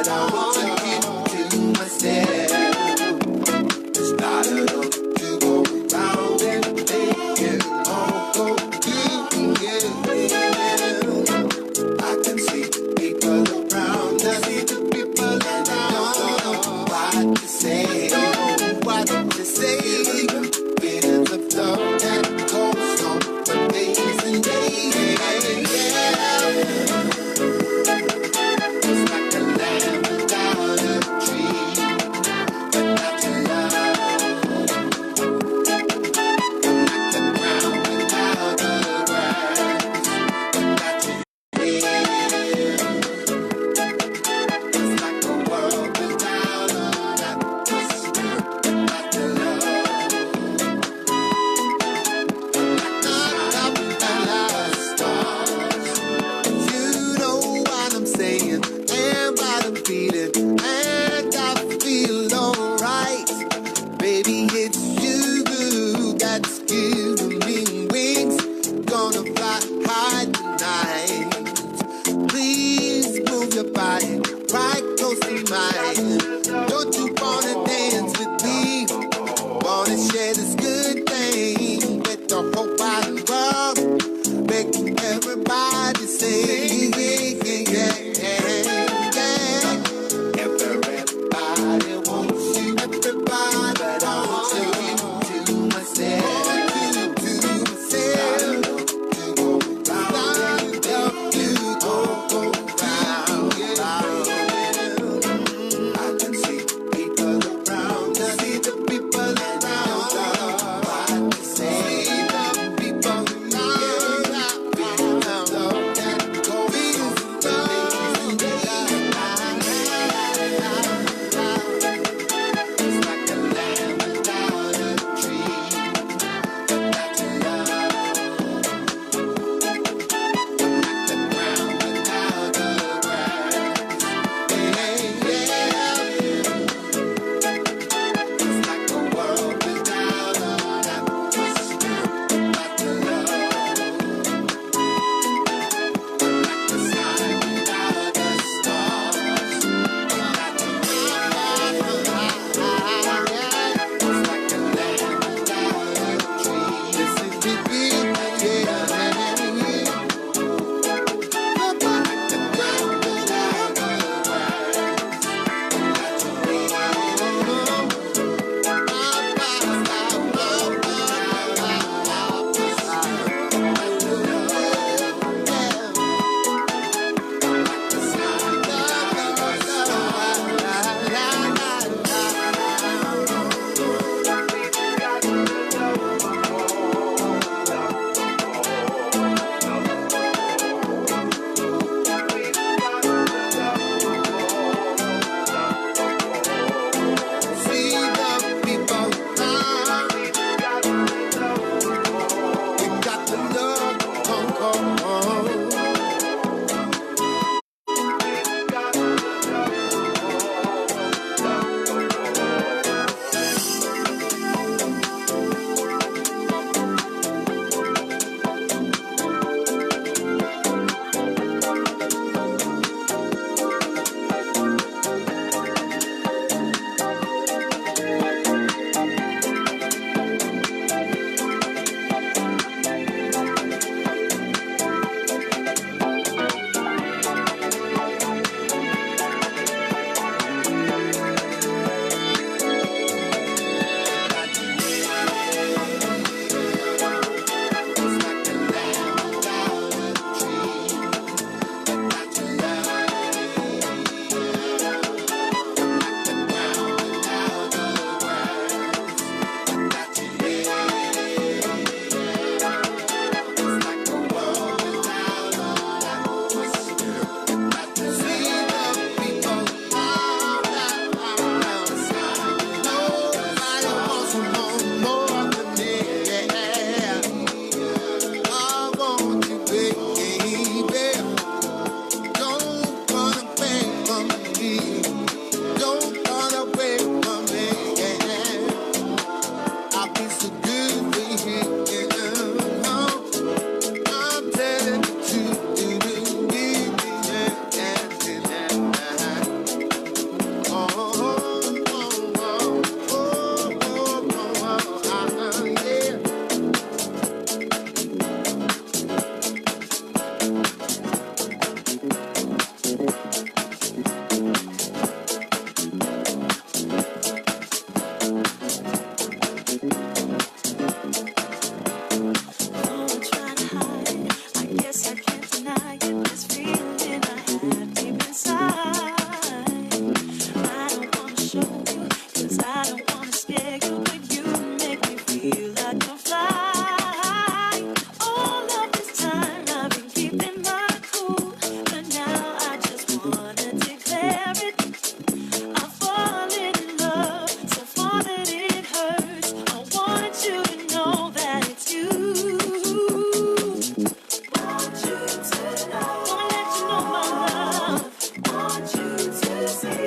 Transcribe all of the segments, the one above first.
but I want to keep to myself. Started up to go round and make it all go good, yeah. I can see people around us, see the people around us. What to say, what to say. Feelings of love that goes on for days and days. It's like a lamb without a tree, without your love. Like the ground without the grass, without your it's like a world without an atmosphere, without your love. Like the stars. You know what I'm saying, and what I'm feeling, and I feel alright. Baby, it's you that's giving me wings. Gonna fly high tonight. Please move your body right close to mine. Don't you wanna dance with me? Wanna share this good thing with the whole wide world? Make everybody sing, yeah, yeah, yeah. Everybody wants you, everybody, but I want to myself, to myself, to go round, to go round, yeah. I can see people around us, see the people around us. What to say, the people around us, feel love that goes on days and it's like a lamb without a tree, without your love. Like the ground without the grass, it's like a world without an atmosphere, without your love. Like the sky without the stars, without your it's like a lamb without a tree. Listen to me, yeah. Like the ground without the grass, without see the people around. We got the love, come on.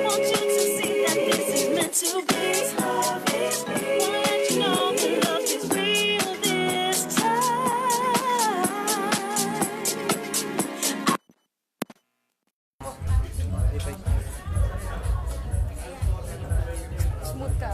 want you to see that this is meant to be. Wanna let you know the love is real this time. Smooth ka.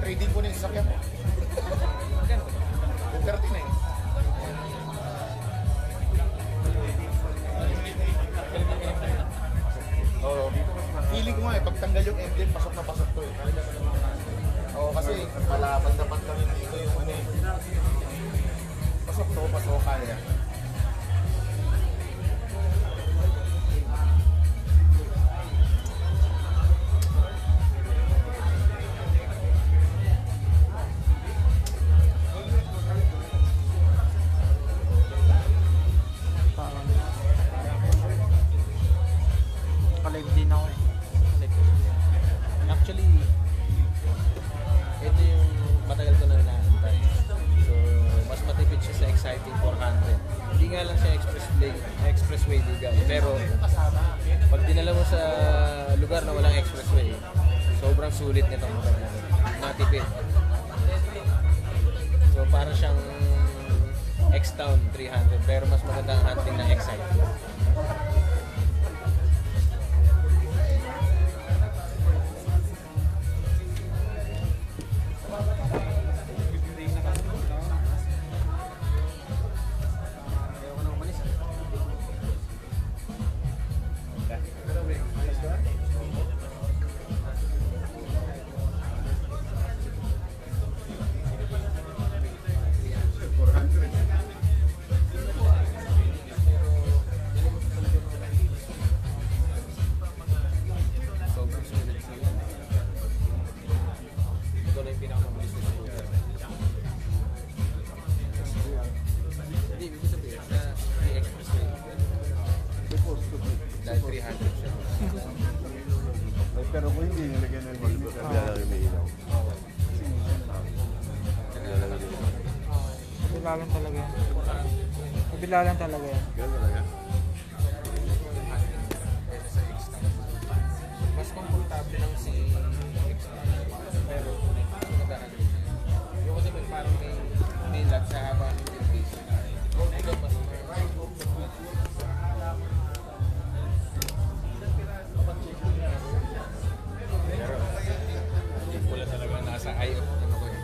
Trading ko na yung sasakyan ko. Yung 39. Oo. Feeling ko nga pag tanggal yung engine, pasok na pasok to eh. Oo, kasi malapad dapat kami dito yung ano eh. Pasok kaya. Live din ako eh. Actually, ito yung matagal ko na inaantay. So, mas matipid siya sa Exciting 400. Hindi nga lang siya expressway legal. Pero, pag dinala mo sa lugar na walang expressway, sobrang sulit nitong motor na matipid. So, para siyang X-Town 300, pero mas maganda ang handling ng Exciting. Pero kung hindi nilagyan ng helmet, lalagyan may ilaw. Kabila lang talaga yan. Kabila lang talaga yan. Ganun talaga. Mas komportable lang si pero magandaan din. Yung kasi may parang may lag sa haba ng base. Ito mas pero hindi ko lang talaga nasa eye of ano ko eh.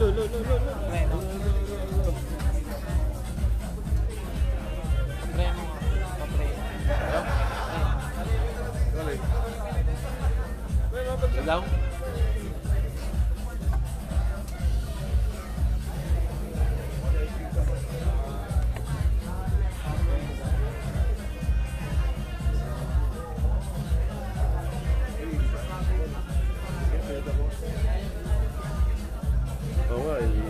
Preno. Preno. Papreno. Galing. Ilaw? Oo nga, ganda.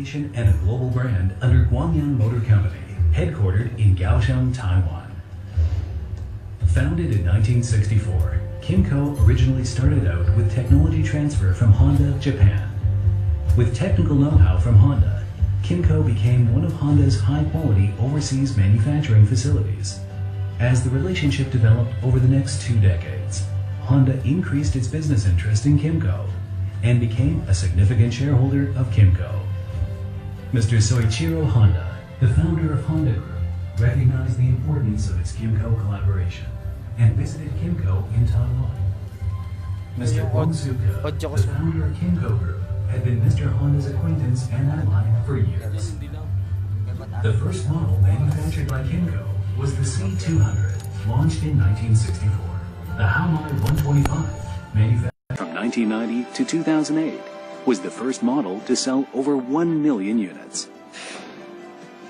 collaboration and a global brand under Guangyang Motor Company, headquartered in Kaohsiung, Taiwan. Founded in 1964, Kymco originally started out with technology transfer from Honda, Japan. With technical know-how from Honda, Kymco became one of Honda's high-quality overseas manufacturing facilities. As the relationship developed over the next 2 decades, Honda increased its business interest in Kymco and became a significant shareholder of Kymco. Mr. Soichiro Honda, the founder of Honda Group, recognized the importance of its Kymco collaboration and visited Kymco in Taiwan. Mr. Wang Zuka, the founder of Kymco Group, had been Mr. Honda's acquaintance and ally for years. The first model manufactured by Kymco was the C200, launched in 1964. The Haomai 125, manufactured from 1990 to 2008, was the first model to sell over 1 million units.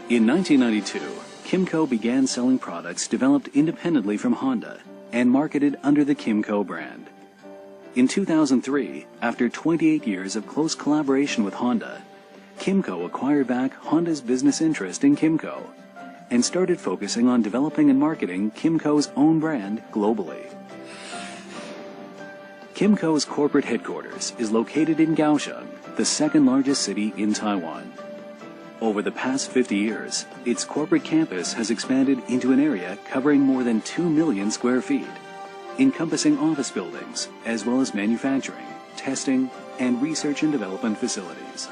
In 1992, Kymco began selling products developed independently from Honda and marketed under the Kymco brand. In 2003, after 28 years of close collaboration with Honda, Kymco acquired back Honda's business interest in Kymco and started focusing on developing and marketing Kymco's own brand globally. Kymco's corporate headquarters is located in Kaohsiung, the second largest city in Taiwan. Over the past 50 years, its corporate campus has expanded into an area covering more than 2 million square feet, encompassing office buildings, as well as manufacturing, testing, and research and development facilities.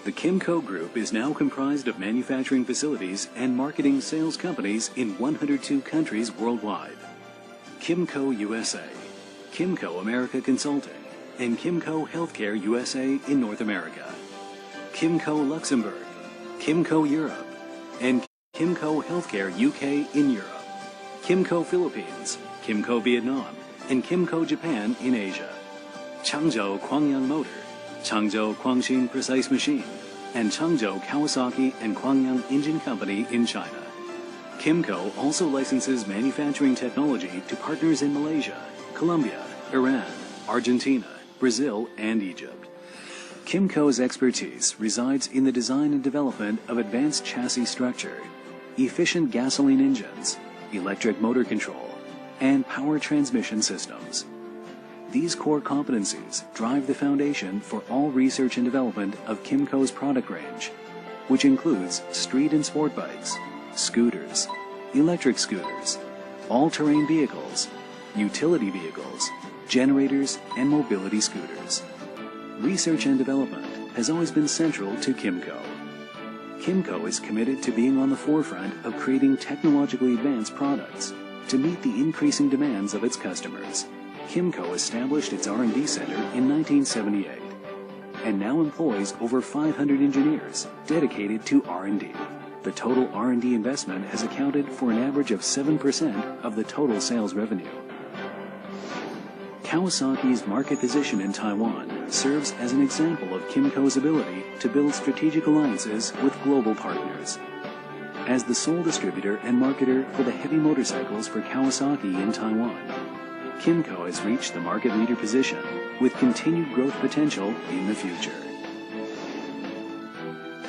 The Kymco Group is now comprised of manufacturing facilities and marketing sales companies in 102 countries worldwide. Kymco USA, Kymco America Consulting, and Kymco Healthcare USA in North America, Kymco Luxembourg, Kymco Europe, and Kymco Healthcare UK in Europe, Kymco Philippines, Kymco Vietnam, and Kymco Japan in Asia, Changzhou Guangyang Motor, Changzhou Guangxin Precise Machine, and Changzhou Kawasaki and Guangyang Engine Company in China. Kymco also licenses manufacturing technology to partners in Malaysia, Colombia, Iran, Argentina, Brazil, and Egypt. Kymco's expertise resides in the design and development of advanced chassis structure, efficient gasoline engines, electric motor control, and power transmission systems. These core competencies drive the foundation for all research and development of Kymco's product range, which includes street and sport bikes, scooters, electric scooters, all-terrain vehicles, utility vehicles, generators, and mobility scooters. Research and development has always been central to Kymco. Kymco is committed to being on the forefront of creating technologically advanced products to meet the increasing demands of its customers. Kymco established its R&D center in 1978 and now employs over 500 engineers dedicated to R&D. The total R&D investment has accounted for an average of 7% of the total sales revenue. Kawasaki's market position in Taiwan serves as an example of Kymco's ability to build strategic alliances with global partners. As the sole distributor and marketer for the heavy motorcycles for Kawasaki in Taiwan, Kymco has reached the market leader position with continued growth potential in the future.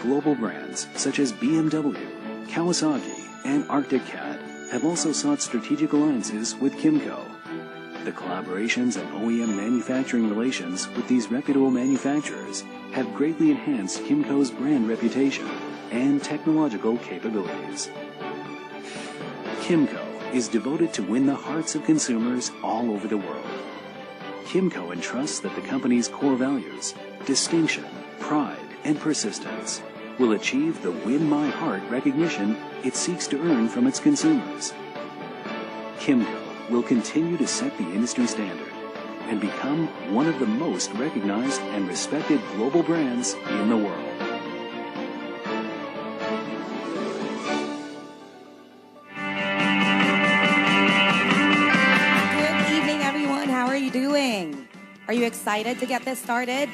Global brands such as BMW, Kawasaki, and Arctic Cat have also sought strategic alliances with Kymco. The collaborations and OEM manufacturing relations with these reputable manufacturers have greatly enhanced Kymco's brand reputation and technological capabilities. Kymco is devoted to win the hearts of consumers all over the world. Kymco entrusts that the company's core values, distinction, pride, and persistence will achieve the win my heart recognition it seeks to earn from its consumers. Kymco will continue to set the industry standard and become one of the most recognized and respected global brands in the world. Good evening, everyone. How are you doing? Are you excited to get this started?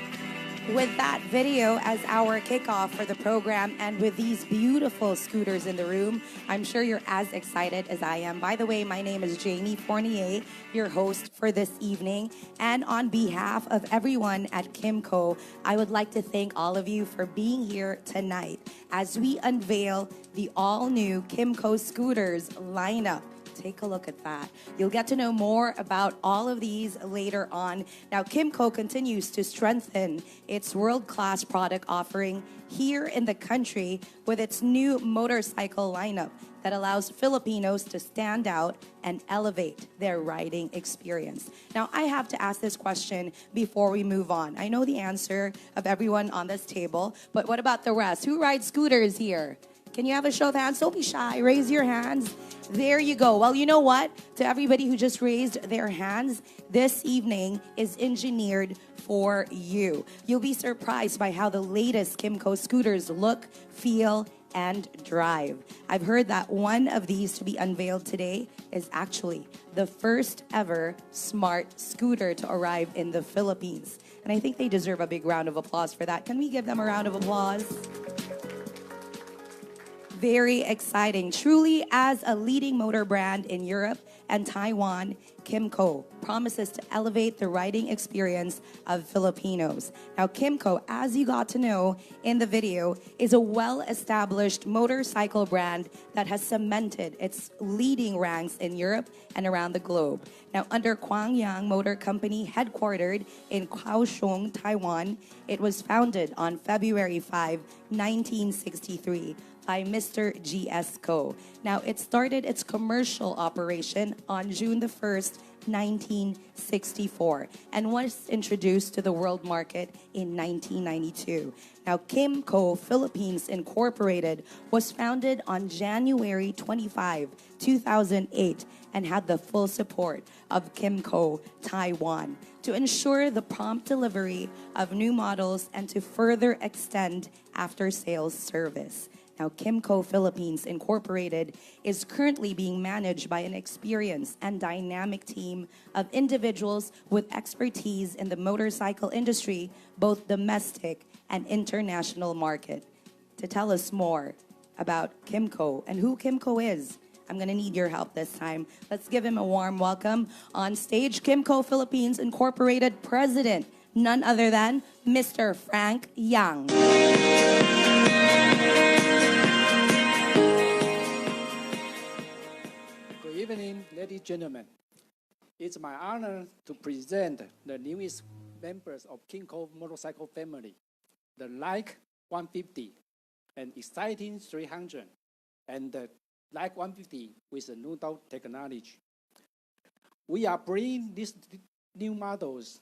with that video as our kickoff for the program and with these beautiful scooters in the room, I'm sure you're as excited as I am. By the way, my name is Jamie Fournier, your host for this evening. And on behalf of everyone at Kymco, I would like to thank all of you for being here tonight as we unveil the all-new Kymco scooters lineup. Take a look at that. You'll get to know more about all of these later on. Now, Kymco continues to strengthen its world-class product offering here in the country with its new motorcycle lineup that allows Filipinos to stand out and elevate their riding experience. Now, I have to ask this question before we move on. I know the answer of everyone on this table, but what about the rest? Who rides scooters here? Can you have a show of hands? Don't be shy. Raise your hands. There you go. Well, you know what? To everybody who just raised their hands, this evening is engineered for you. You'll be surprised by how the latest Kymco scooters look, feel, and drive. I've heard that one of these to be unveiled today is actually the first ever smart scooter to arrive in the Philippines. And I think they deserve a big round of applause for that. Can we give them a round of applause? Very exciting. Truly, as a leading motor brand in Europe and Taiwan, Kymco promises to elevate the riding experience of Filipinos. Now, Kymco, as you got to know in the video, is a well-established motorcycle brand that has cemented its leading ranks in Europe and around the globe. Now, under Gwangyang Motor Company, headquartered in Kaohsiung, Taiwan, it was founded on February 5, 1963. By Mr. G.S. Co. Now, it started its commercial operation on June the 1st, 1964, and was introduced to the world market in 1992. Now, Kymco Philippines Incorporated was founded on January 25, 2008, and had the full support of Kymco Taiwan to ensure the prompt delivery of new models and to further extend after-sales service. Now, Kymco Philippines Incorporated is currently being managed by an experienced and dynamic team of individuals with expertise in the motorcycle industry, both domestic and international market. To tell us more about Kymco and who Kymco is, I'm going to need your help this time. Let's give him a warm welcome on stage. Kymco Philippines Incorporated President, none other than Mr. Frank Yang. Good evening, ladies and gentlemen. It's my honor to present the newest members of Kymco motorcycle family, the Like 150, an exciting 300, and the Like 150 with a new technology. We are bringing these new models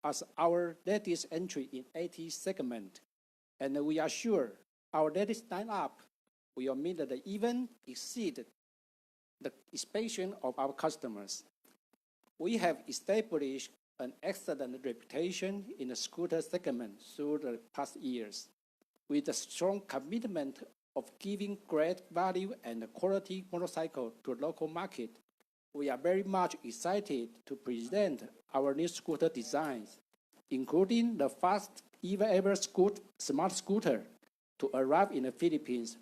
as our latest entry in AT segment, and we are sure our latest lineup will meet the even exceed the expectation of our customers. We have established an excellent reputation in the scooter segment through the past years, with a strong commitment of giving great value and quality motorcycle to the local market. We are very much excited to present our new scooter designs, including the first ever smart scooter to arrive in the Philippines,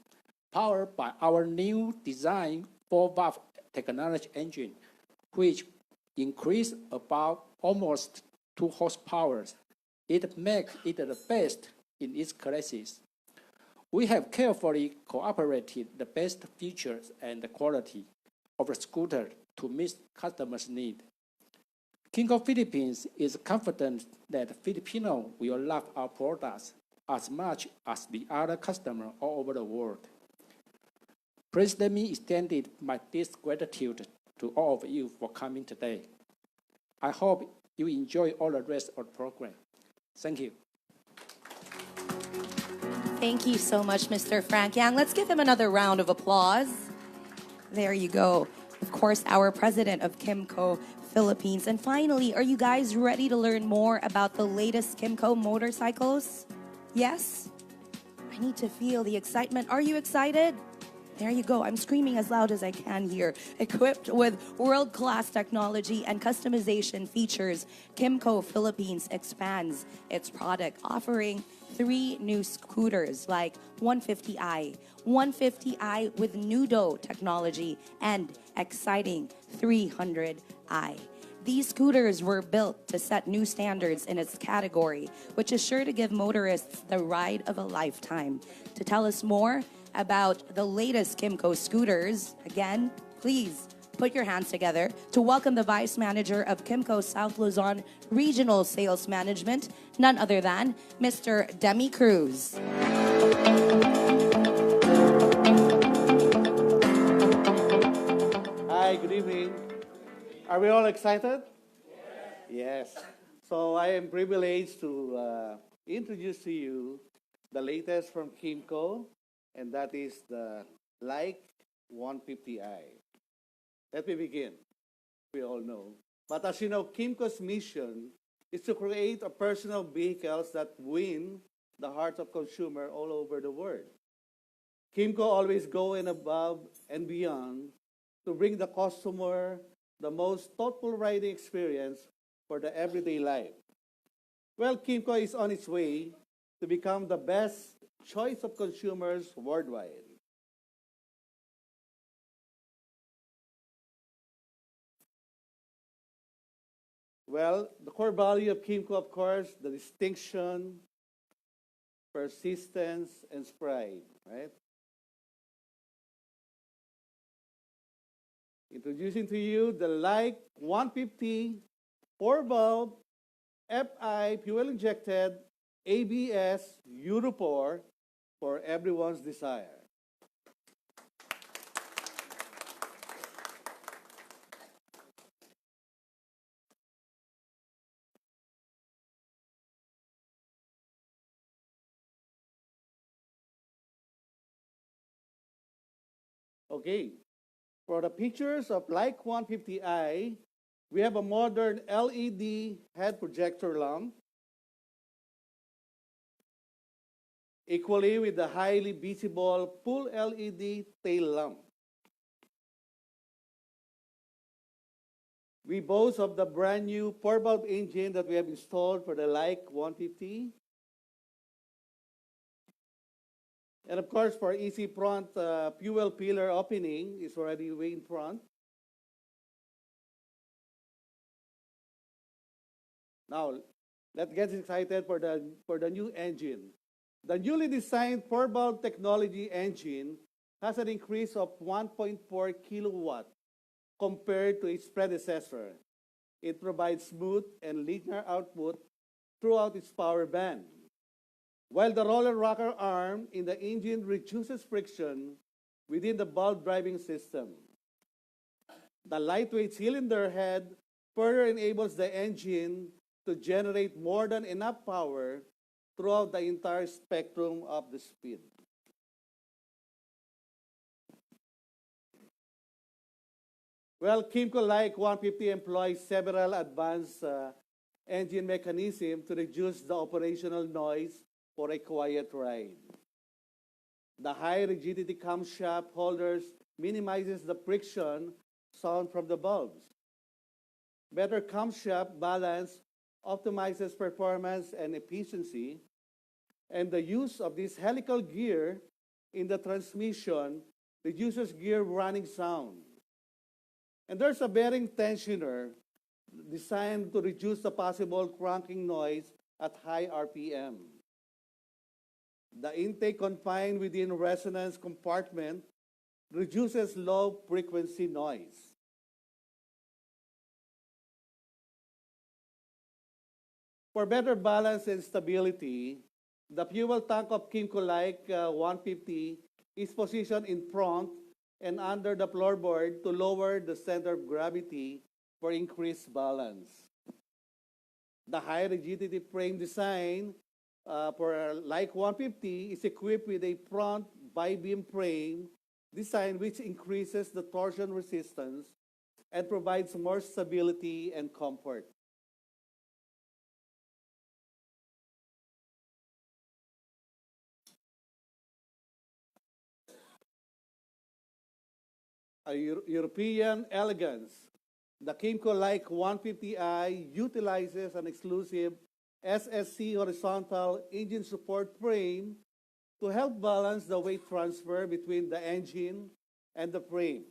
powered by our new design 4-valve technology engine, which increased about almost 2 horsepower. It makes it the best in its classes. We have carefully cooperated the best features and the quality of the scooter to meet customers' needs. Kymco Philippines is confident that Filipinos will love our products as much as the other customers all over the world. Please let me extend my deep gratitude to all of you for coming today. I hope you enjoy all the rest of the program. Thank you. Thank you so much, Mr. Frank Yang. Let's give him another round of applause. There you go. Of course, our president of Kymco Philippines. And finally, are you guys ready to learn more about the latest Kymco motorcycles? Yes? I need to feel the excitement. Are you excited? There you go. I'm screaming as loud as I can here. Equipped with world-class technology and customization features, Kymco Philippines expands its product, offering three new scooters like 150i, 150i with Nudo technology, and exciting 300i. These scooters were built to set new standards in its category, which is sure to give motorists the ride of a lifetime. To tell us more about the latest Kymco scooters, again, please put your hands together to welcome the Vice Manager of Kymco South Luzon Regional Sales Management, none other than Mr. Demi Cruz. Hi, good evening. Are we all excited? Yes. So I am privileged to introduce to you the latest from Kymco, and that is the Like 150i. Let me begin. We all know. But as you know, Kymco's mission is to create a personal vehicles that win the hearts of consumer all over the world. Kymco always go in above and beyond to bring the customer the most thoughtful riding experience for the everyday life. Well, Kymco is on its way to become the best choice of consumers worldwide. Well, the core value of Kymco, of course, the distinction, persistence, and pride, right? Introducing to you the Like 150 4-valve FI fuel-injected ABS Euro 4 for everyone's desire. Okay, for the pictures of Like 150i, we have a modern LED head projector lamp, equally with the highly visible full LED tail lamp. We boast of the brand new 4-valve engine that we have installed for the Like 150. And of course, for easy front fuel pillar opening is already way in front. Now, let's get excited for the new engine. The newly designed 4-valve technology engine has an increase of 1.4 kilowatt compared to its predecessor. It provides smooth and linear output throughout its power band, while the roller rocker arm in the engine reduces friction within the valve driving system. The lightweight cylinder head further enables the engine to generate more than enough power throughout the entire spectrum of the speed. Well, Kymco Like 150 employs several advanced engine mechanisms to reduce the operational noise for a quiet ride. The high rigidity camshaft holders minimizes the friction sound from the bulbs. Better camshaft balance optimizes performance and efficiency, and the use of this helical gear in the transmission reduces gear running sound. And there's a bearing tensioner designed to reduce the possible cranking noise at high RPM. The intake confined within resonance compartment reduces low frequency noise. For better balance and stability, the fuel tank of Kymco Like 150 is positioned in front and under the floorboard to lower the center of gravity for increased balance. The high rigidity frame design for Like 150 is equipped with a front bi-beam frame design which increases the torsion resistance and provides more stability and comfort. a European elegance. The Kymco Like 150i utilizes an exclusive SSC horizontal engine support frame to help balance the weight transfer between the engine and the frame.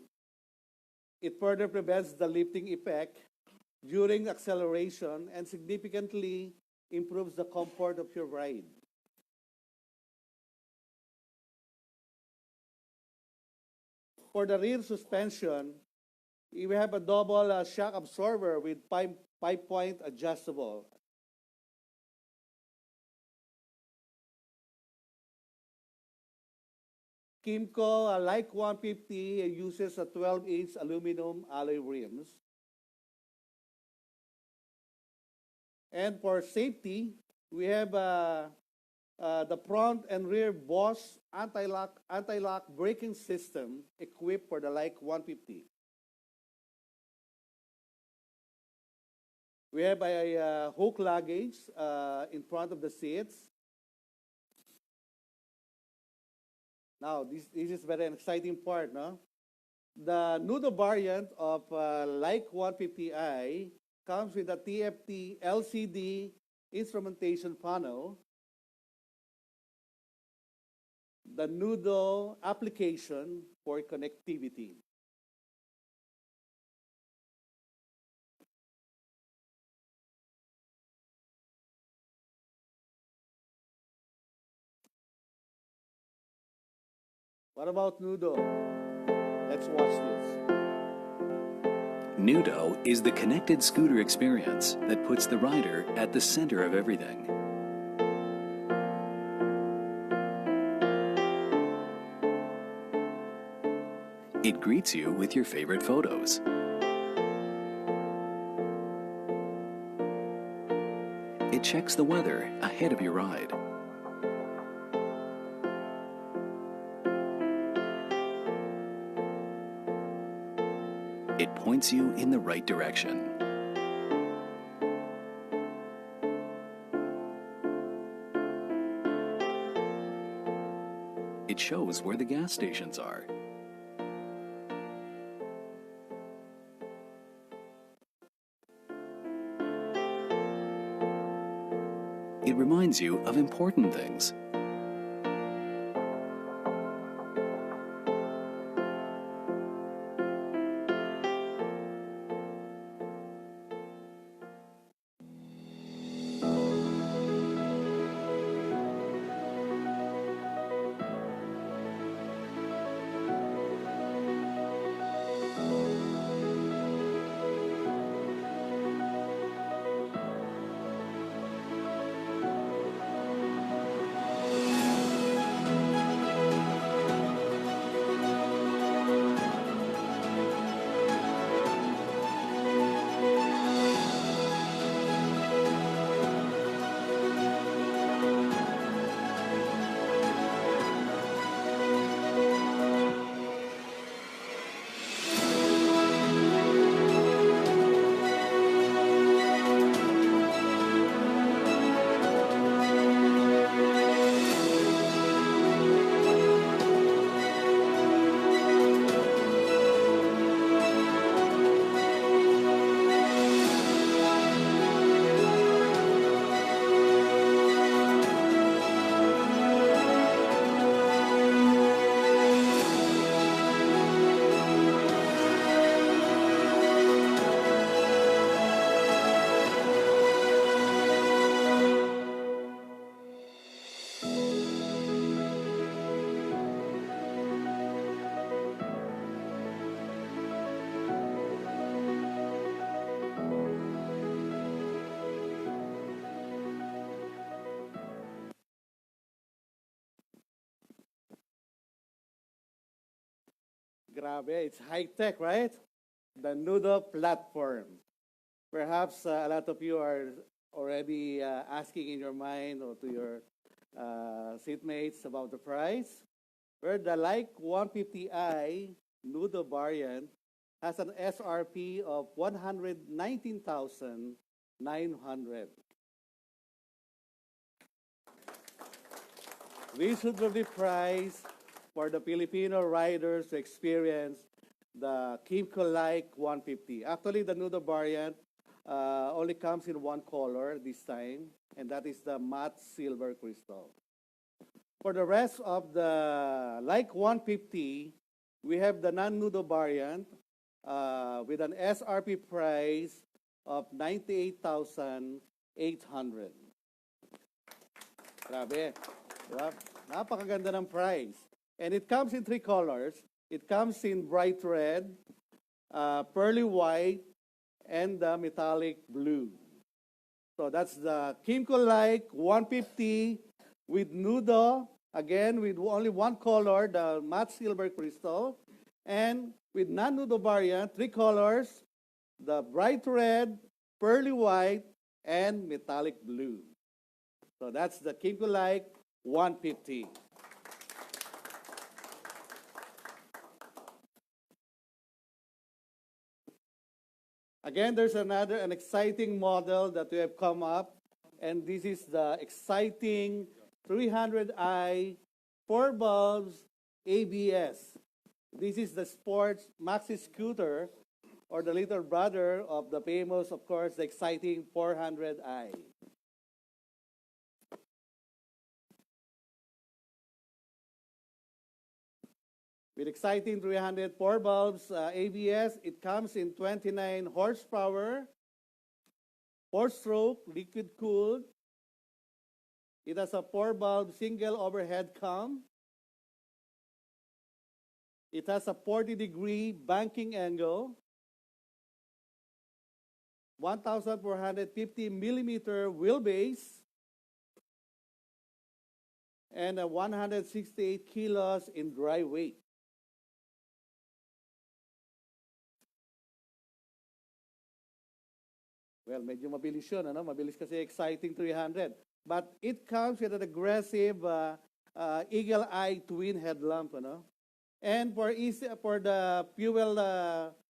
It further prevents the lifting effect during acceleration and significantly improves the comfort of your ride. For the rear suspension, we have a double shock absorber with 5-point adjustable. Kymco Like 150 uses a 12-inch aluminum alloy rims. And for safety, we have the front and rear Bosch anti-lock braking system equipped for the Like 150. We have a hook luggage in front of the seats. Now, this is very exciting part, no? The Nudo variant of Like 150i comes with a TFT LCD instrumentation panel, the Nudo application for connectivity. What about Nudo? Let's watch this. Nudo is the connected scooter experience that puts the rider at the center of everything. It greets you with your favorite photos. It checks the weather ahead of your ride. It points you in the right direction. It shows where the gas stations are. It reminds you of important things. Grabe, it's high tech, right? The Nudo platform. Perhaps a lot of you are already asking in your mind or to your seatmates about the price. Where the Like 150i Nudo variant has an SRP of 119,900. We should be priced for the Filipino riders to experience the Kymco Like 150. Actually, the Nudo variant only comes in one color this time, and that is the matte silver crystal. For the rest of the Like 150, we have the non-Nudo variant with an SRP price of 98,800. Grabe. Diba? Napakaganda ng price. And it comes in three colors. It comes in bright red, pearly white, and the metallic blue. So that's the Kymco Like 150 with Nudo, again with only one color, the matte silver crystal, and with non-Nudo variant, three colors, the bright red, pearly white, and metallic blue. So that's the Kymco Like 150. Again, there's an exciting model that we have come up, and this is the XCITING 300i 4 bulbs ABS. This is the sports maxi scooter, or the little brother of the famous, of course, the XCITING 400i. With XCITING 300 4 bulbs ABS, it comes in 29 horsepower, 4-stroke, liquid-cooled. It has a 4-bulb single overhead cam. It has a 40-degree banking angle, 1,450 millimeter wheelbase, and a 168 kilos in dry weight. Well, medyo mabilis yun, ano? Mabilis kasi XCITING 300. But it comes with an aggressive eagle eye twin headlamp, ano? And for the fuel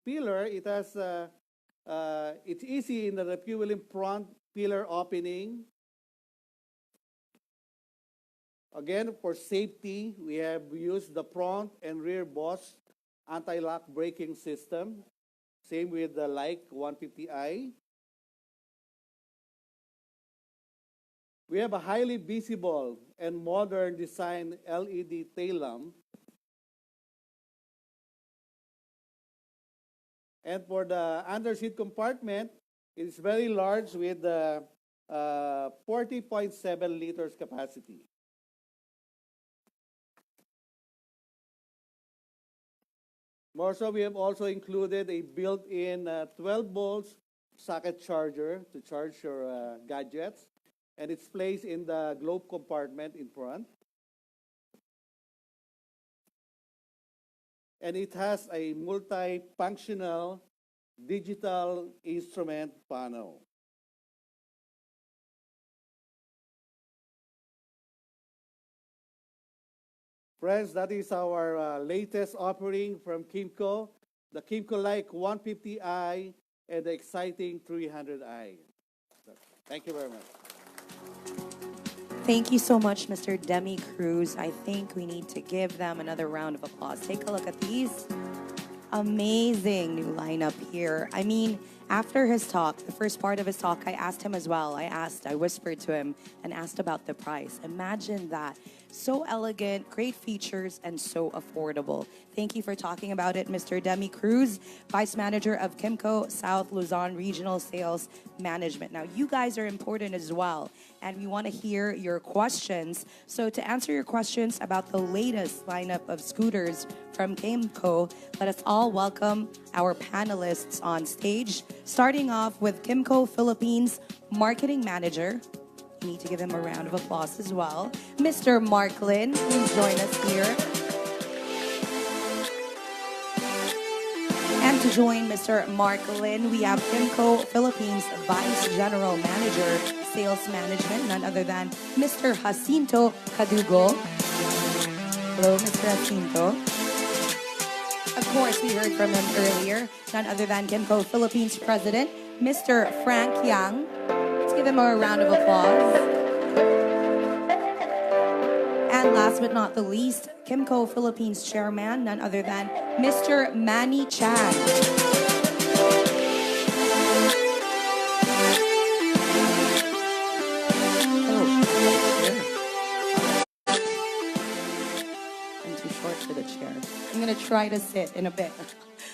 pillar, it has it's easy in the fueling front pillar opening. Again, for safety, we have used the front and rear Bosch anti-lock braking system. Same with the Like 150i. We have a highly visible and modern design LED tail lamp. And for the underseat compartment, it is very large with 40.7 liters capacity. More so, we have also included a built-in 12 volts socket charger to charge your gadgets. And it's placed in the globe compartment in front. And it has a multi-functional digital instrument panel. Friends, that is our latest offering from Kymco, the Kymco Like 150i and the XCITING 300i. Thank you very much. Thank you so much, Mr. Demi Cruz. I think we need to give them another round of applause. Take a look at these. Amazing new lineup here. I mean, after his talk, the first part of his talk, I asked him as well. I whispered to him and asked about the price. Imagine that. So elegant, great features, and so affordable. Thank you for talking about it, Mr. Demi Cruz, Vice Manager of Kymco South Luzon Regional Sales Management. Now, you guys are important as well, and we want to hear your questions. So to answer your questions about the latest lineup of scooters from Kymco, let us all welcome our panelists on stage, starting off with Kymco Philippines Marketing Manager. We need to give him a round of applause as well. Mr. Mark Lin, please join us here. And to join Mr. Mark Lin, we have Kymco Philippines Vice General Manager, Sales Management, none other than Mr. Jacinto Cadugo. Hello, Mr. Jacinto. Of course, we heard from him earlier, none other than Kymco Philippines President, Mr. Frank Yang. Let's give him a round of applause. And last but not the least, Kymco Philippines chairman, none other than Mr. Manny Chan. I'm too short for the chair. I'm gonna try to sit in a bit.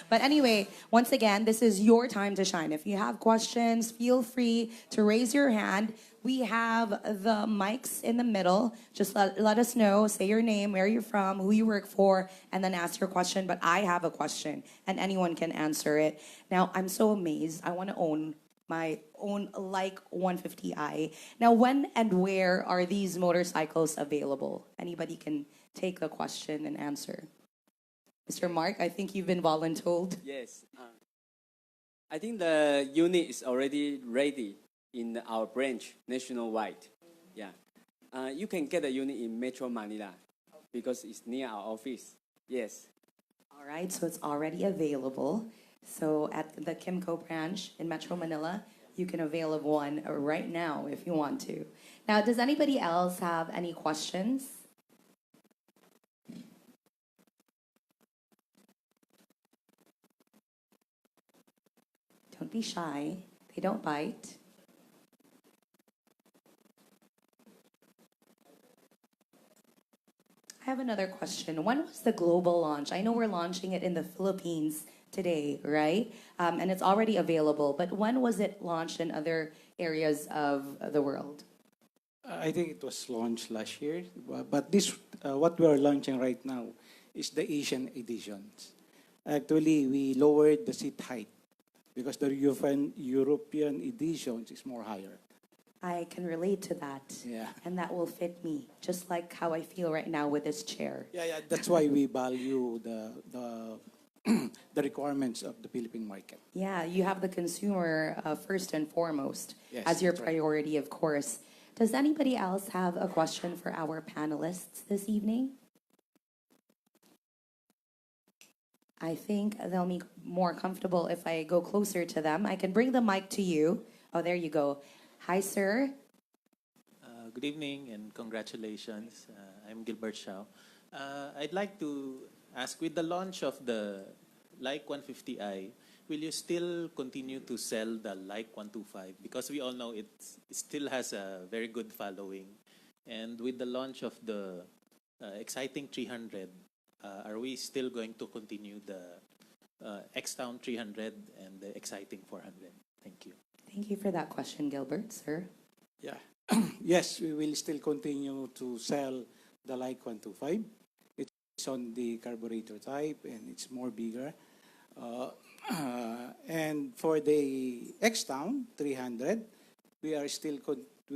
But anyway, once again, this is your time to shine. If you have questions, feel free to raise your hand. We have the mics in the middle. Just let us know, say your name, where you're from, who you work for, and then ask your question. But I have a question, and anyone can answer it. Now, I'm so amazed. I want to own my own like 150i. Now, when and where are these motorcycles available? Anybody can take the question and answer. Mr. Mark, I think you've been voluntold. Yes. I think the unit is already ready in our branch nationwide. Yeah. You can get a unit in Metro Manila because it's near our office. Yes. All right, so it's already available. So at the Kymco branch in Metro Manila, you can avail of one right now if you want to. Now, does anybody else have any questions? Don't be shy. They don't bite. I have another question. When was the global launch? I know we're launching it in the Philippines today, right? And it's already available. But when was it launched in other areas of the world? I think it was launched last year. But this, what we are launching right now is the Asian editions. Actually, we lowered the seat height because the European editions is more higher. I can relate to that. Yeah. And that will fit me, just like how I feel right now with this chair. Yeah. That's why we value the the requirements of the Philippine market. Yeah, you have the consumer first and foremost Yes, as your that's right. priority, of course. Does anybody else have a question for our panelists this evening? I think they'll be more comfortable if I go closer to them. I can bring the mic to you. Oh, there you go. Hi, sir. Good evening and congratulations. I'm Gilbert Shao. I'd like to ask, with the launch of the Like 150i, will you still continue to sell the Like 125? Because we all know it still has a very good following. And with the launch of the Exciting 300, are we still going to continue the X-Town 300 and the Exciting 400? Thank you. Thank you for that question, Gilbert, sir. Yeah. Yes, we will still continue to sell the Like 125. It's on the carburetor type and it's more bigger. And for the X-Town 300, we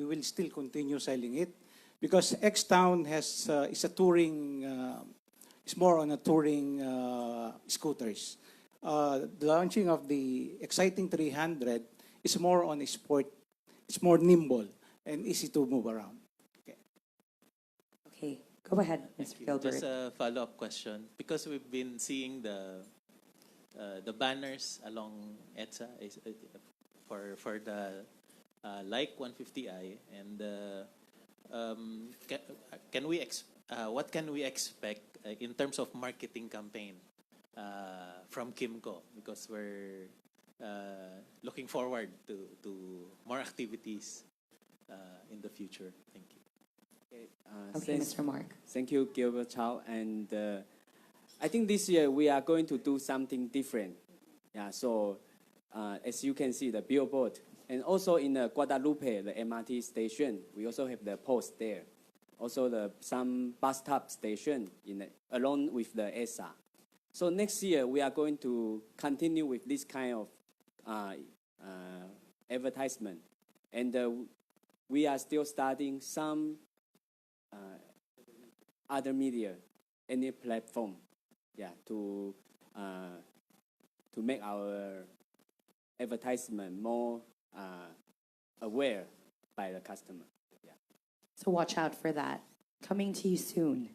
will still continue selling it because X-Town has is a touring. It's more on a touring scooters. The launching of the Exciting 300 is more on a sport. It's more nimble and easy to move around. Okay, go ahead, Mr. Gilbert. Just a follow-up question. Because we've been seeing the banners along EDSA for the Like 150i, and what can we expect in terms of marketing campaign from Kymco? Because we're looking forward to more activities in the future. Thank you. Okay, Mr. Mark. Thank you, Gilbert Chow. And I think this year we are going to do something different. Yeah. So as you can see, the billboard, and also in Guadalupe, the MRT station, we also have the post there. Also some bus stop station along with the ESA. So next year we are going to continue with this kind of advertisement, and we are still starting some other media, any platform, to make our advertisement more aware by the customer. So watch out for that. Coming to you soon.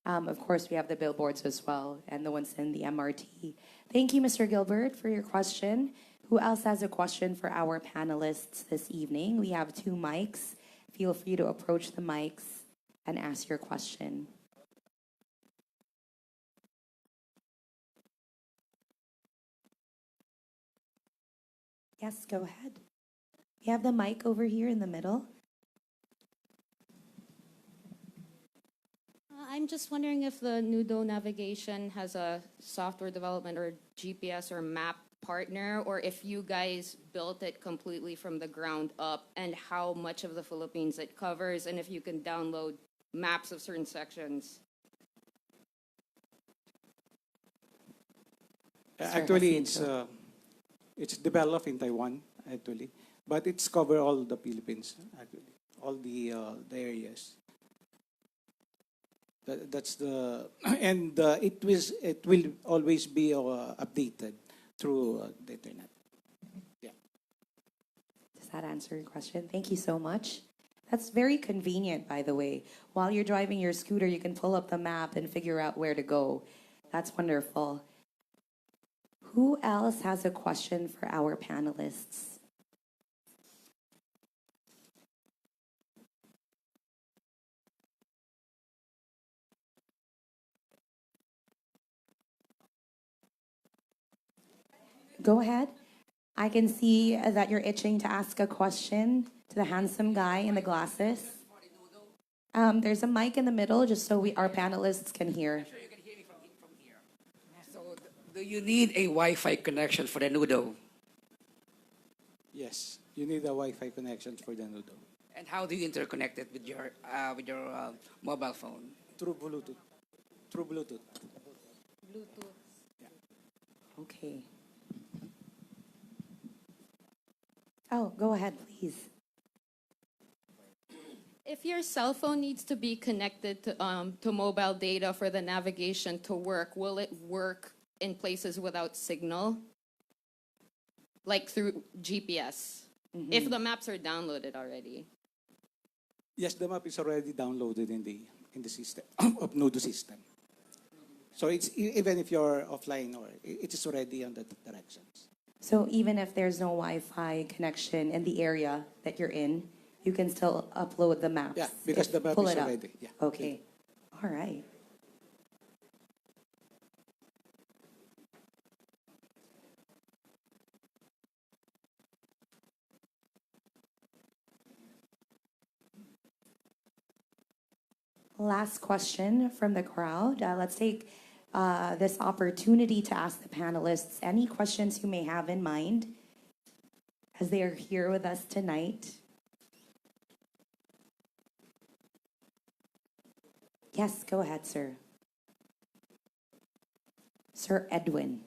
Of course, we have the billboards as well and the ones in the MRT. Thank you, Mr. Gilbert, for your question. Who else has a question for our panelists this evening? We have two mics. Feel free to approach the mics. and ask your question. Yes, go ahead. We have the mic over here in the middle. I'm just wondering if the Nudo navigation has a software development or GPS or map partner, or if you guys built it completely from the ground up, and how much of the Philippines it covers, and if you can download maps of certain sections. Actually, it's developed in Taiwan, actually, but it's cover all the Philippines, actually, all the areas. That's the and it will always be updated through the internet. Yeah. Does that answer your question? Thank you so much. That's very convenient, by the way. While you're driving your scooter, you can pull up the map and figure out where to go. That's wonderful. Who else has a question for our panelists? Go ahead. I can see that you're itching to ask a question to the handsome guy in the glasses. There's a mic in the middle just so our panelists can hear. Do you need a Wi-Fi connection for the Nudo? Yes, you need a Wi-Fi connection for the Nudo. And how do you interconnect it with your mobile phone? Through Bluetooth. Through Bluetooth. Bluetooth. Yeah. Okay. Oh, go ahead, please. If your cell phone needs to be connected to mobile data for the navigation to work, will it work in places without signal? Like through GPS? Mm-hmm. If the maps are downloaded already? Yes, the map is already downloaded in the system of Nudo system. So it's even if you're offline, or it is already on the directions. So even if there's no Wi-Fi connection in the area that you're in, you can still upload the maps. Yeah, because the map pull is it up. already. Yeah. Okay. All right. Last question from the crowd. Let's take this opportunity to ask the panelists any questions you may have in mind as they are here with us tonight. Yes, go ahead, sir. Sir Edwin.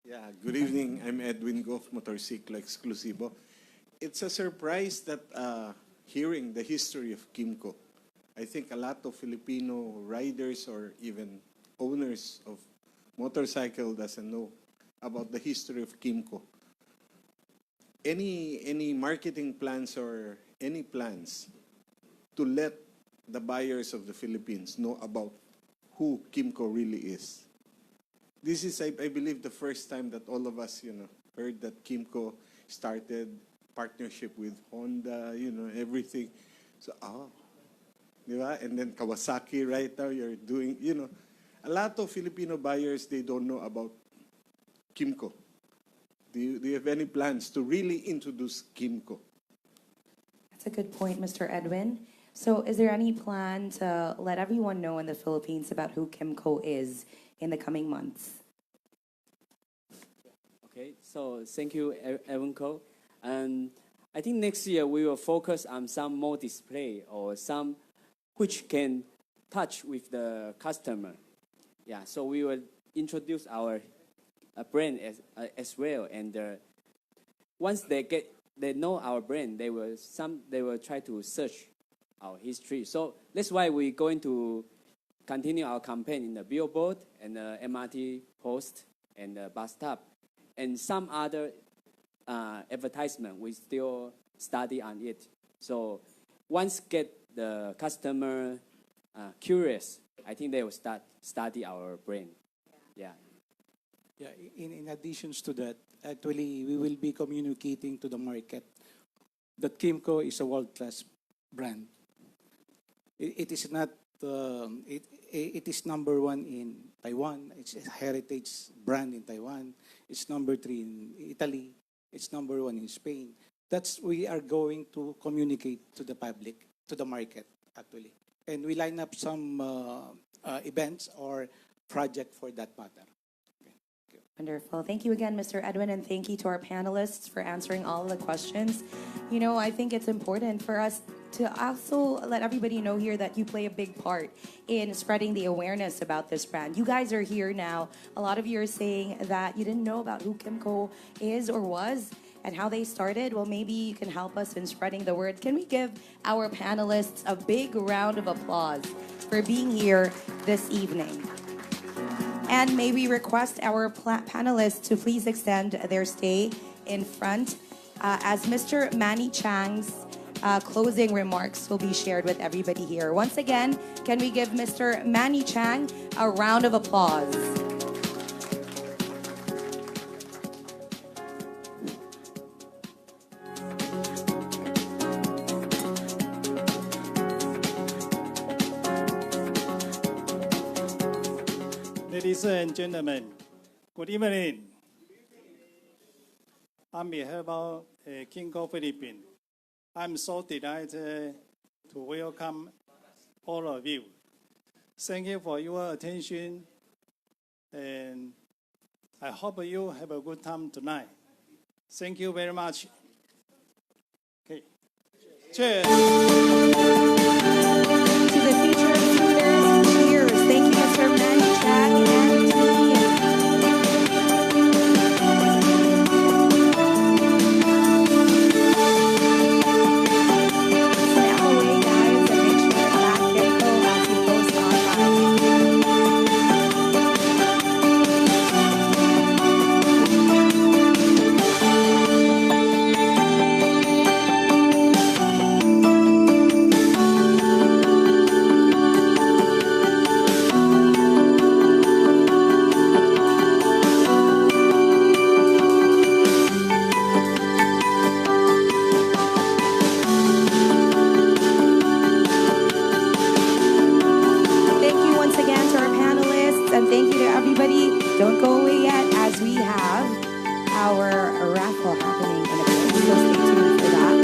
Yeah, good evening. I'm Edwin Goff, Motorciclo Exclusivo. It's a surprise that hearing the history of Kymco. I think a lot of Filipino riders or even owners of motorcycle doesn't know about the history of Kymco. Any marketing plans or any plans to let the buyers of the Philippines know about who Kymco really is? This is, I believe, the first time that all of us, heard that Kymco started partnership with Honda, everything. So, diba? And then Kawasaki right now, you're doing, a lot of Filipino buyers, they don't know about Kymco. Do you have any plans to really introduce Kymco? That's a good point, Mr. Edwin. So is there any plan to let everyone know in the Philippines about who Kymco is in the coming months? Okay, so thank you, Kymco. And I think next year we will focus on some more display or some which can touch with the customer. Yeah, so we will introduce our brand as well. And once they know our brand, they will try to search our history. So that's why we're going to continue our campaign in the billboard and the MRT post and the bus stop and some other advertisement. We still study on it. So once get the customer curious, I think they will start study our brand. Yeah. Yeah. In addition to that, actually, we will be communicating to the market that Kymco is a world-class brand. It is not, it is number one in Taiwan. It's a heritage brand in Taiwan. It's number three in Italy. It's number one in Spain. That's we are going to communicate to the public, to the market, actually. And we line up some events or project for that matter. Wonderful. Thank you again, Mr. Edwin, and thank you to our panelists for answering all of the questions. You know, I think it's important for us to also let everybody know here that you play a big part in spreading the awareness about this brand. You guys are here now. A lot of you are saying that you didn't know about who Kymco is or was and how they started. Well, maybe you can help us in spreading the word. Can we give our panelists a big round of applause for being here this evening? And may we request our panelists to please extend their stay in front as Mr. Manny Chang's closing remarks will be shared with everybody here. Once again, can we give Mr. Manny Chang a round of applause? Ladies and gentlemen, good evening. On behalf of Kymco Philippines, I'm so delighted to welcome all of you. Thank you for your attention, and I hope you have a good time tonight. Thank you very much. Okay. Cheers. To the featured speakers, cheers. Thank you, Mr. Manny Chang and team. Snap away, guys, and make sure to tag Kymco as you post Thank you once again to our panelists, and thank you to everybody. Don't go away yet as we have our raffle happening in a bit, so stay tuned for that.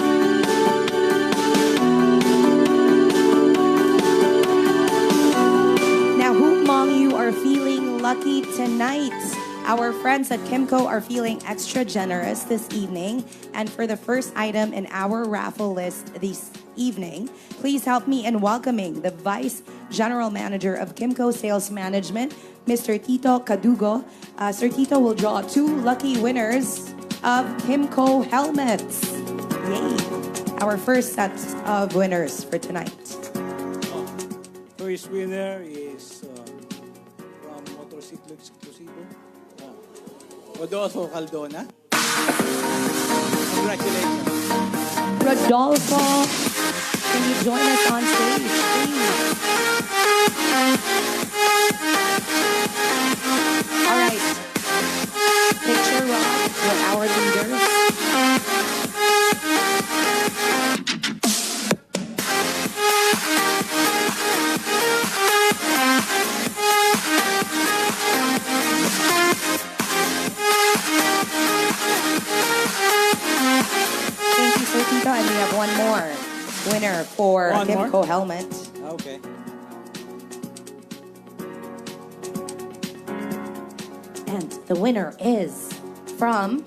Now, who among you are feeling lucky tonight? Our friends at Kymco are feeling extra generous this evening. And for the first item in our raffle list this evening, please help me in welcoming the Vice General Manager of Kymco Sales Management, Mr. Tito Cadugo. Sir Tito will draw 2 lucky winners of Kymco helmets. Yay! Our first set of winners for tonight. First winner is from Motorcycle Exclusivo, Rodolfo Caldona. Congratulations. Rodolfo, can you join us on stage, please? All right. Picture rock with our leaders. Thank you, Sir Tito. And we have one more winner for One more? Kymco helmet. Okay. And the winner is from...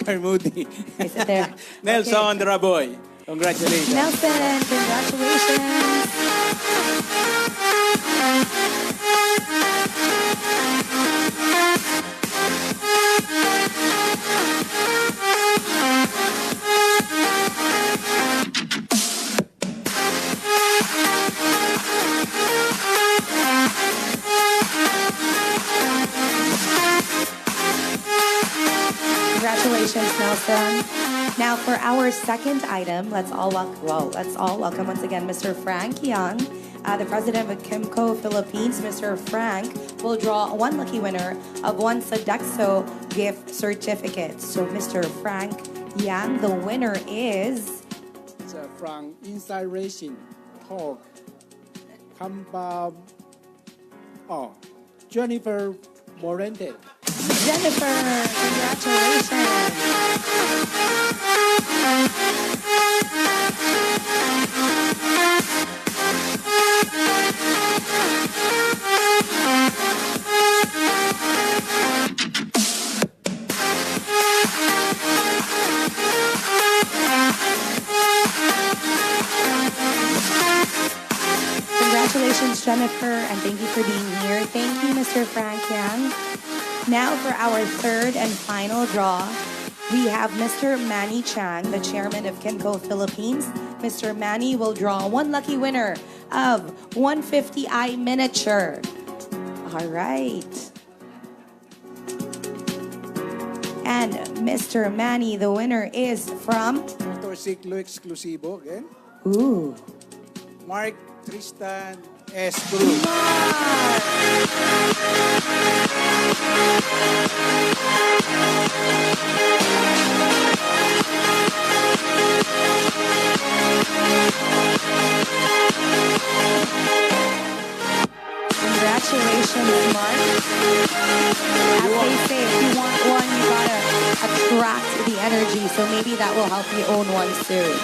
Carmudi. Is it there? Nelson Raboy. Congratulations. Nelson, congratulations. Congratulations, Nelson. Now, for our second item, let's all welcome once again Mr. Frank Young, the president of Kymco Philippines. Mr. Frank will draw 1 lucky winner of 1 Sodexo gift certificate. So, Mr. Frank Young, the winner is from Inside Racing Talk. Jennifer Morente. Jennifer, Congratulations, Jennifer, and thank you for being here. Thank you, Mr. Frank Yang. Now for our third and final draw, we have Mr. Manny Chang, the chairman of Kymco Philippines. Mr. Manny will draw one lucky winner of 150i miniature. All right. And Mr. Manny, the winner is from... Motorciclo Exclusivo again. Ooh. Mark Tristan S. Cruz. Congratulations, Mark. As they say, if you want one, you gotta attract the energy. So maybe that will help you own one soon.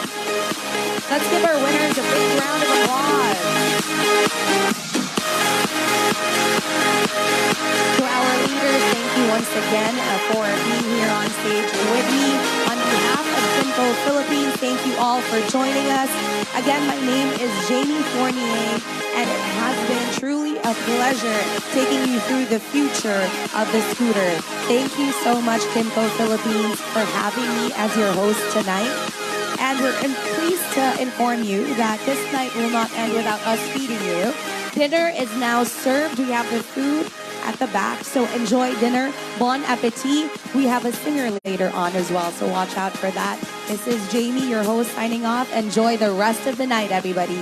Let's give our winners a big round of applause. To our leaders, thank you once again for being here on stage with me. On behalf of Kymco Philippines, thank you all for joining us. Again, my name is Jamie Fournier, and it has been truly a pleasure taking you through the future of the scooter. Thank you so much, Kymco Philippines, for having me as your host tonight. And we're pleased to inform you that this night will not end without us feeding you. Dinner is now served. We have the food at the back, so enjoy dinner. Bon appetit. We have a singer later on as well, so watch out for that. This is Jamie, your host, signing off. Enjoy the rest of the night, everybody.